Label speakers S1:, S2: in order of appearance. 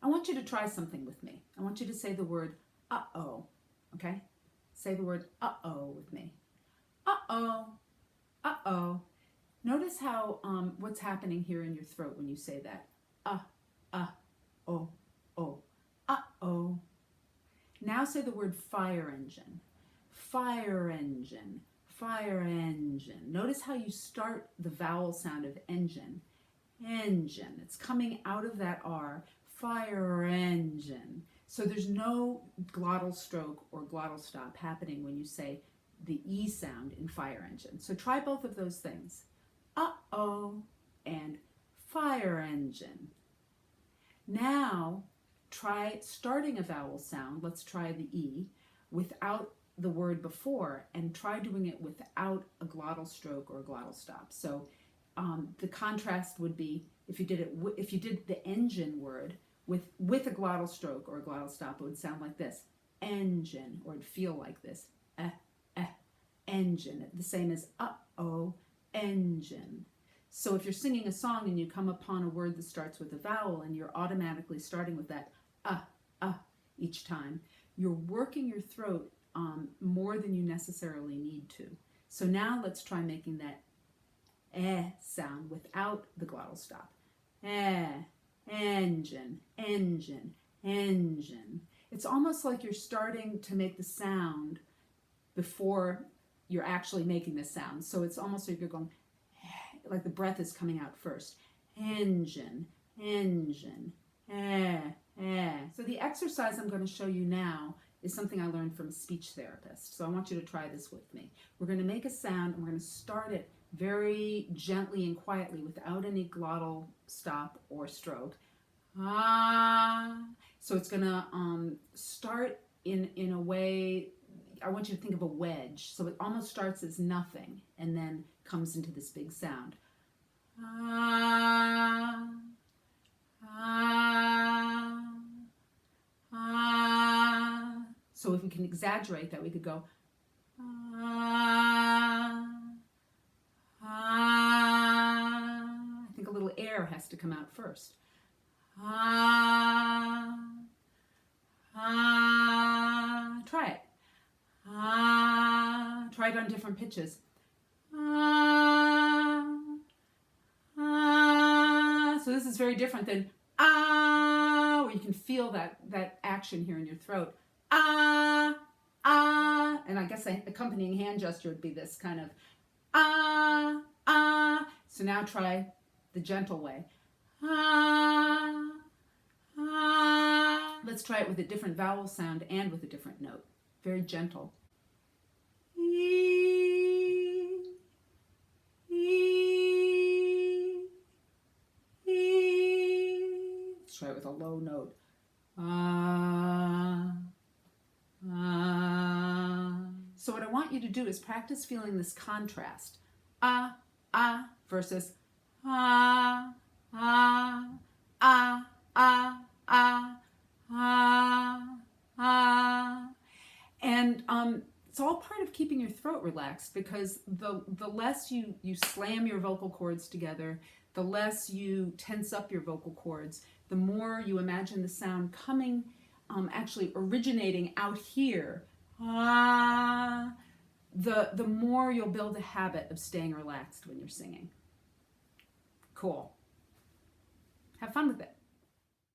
S1: I want you to try something with me. I want you to say the word uh-oh, okay? Say the word uh-oh with me. Uh-oh, uh-oh. Notice how, what's happening here in your throat when you say that. Oh, oh, uh-oh. Now say the word fire engine. Fire engine, fire engine. Notice how you start the vowel sound of engine. Engine. It's coming out of that R. Fire engine. So there's no glottal stroke or glottal stop happening when you say the E sound in fire engine. So try both of those things. Uh-oh and fire engine. Now try starting a vowel sound. Let's try the E without the word before, and try doing it without a glottal stroke or a glottal stop. So the contrast would be if you did the engine word with a glottal stroke or a glottal stop, it would sound like this: engine, or it'd feel like this: engine. The same as uh-oh, engine. So if you're singing a song and you come upon a word that starts with a vowel and you're automatically starting with that each time, you're working your throat more than you necessarily need to. So now let's try making that sound without the glottal stop. Engine, engine, engine. It's almost like you're starting to make the sound before you're actually making the sound. So it's almost like you're going, like the breath is coming out first. Engine, engine, So the exercise I'm going to show you now is something I learned from a speech therapist. So I want you to try this with me. We're going to make a sound and we're going to start it very gently and quietly without any glottal stop or stroke. So it's going to start in a way, I want you to think of a wedge. So it almost starts as nothing and then comes into this big sound. So if we can exaggerate that, we could go I think a little air has to come out first. Try it. Try it on different pitches. So this is very different than where you can feel that action here in your throat. And I guess the accompanying hand gesture would be this kind of So now try the gentle way. Let's try it with a different vowel sound and with a different note. Very gentle. Let's try it with a low note. So what I want you to do is practice feeling this contrast. Versus And it's all part of keeping your throat relaxed, because the less you slam your vocal cords together, the less you tense up your vocal cords, the more you imagine the sound coming, actually originating out here, the more you'll build a habit of staying relaxed when you're singing. Cool. Have fun with it.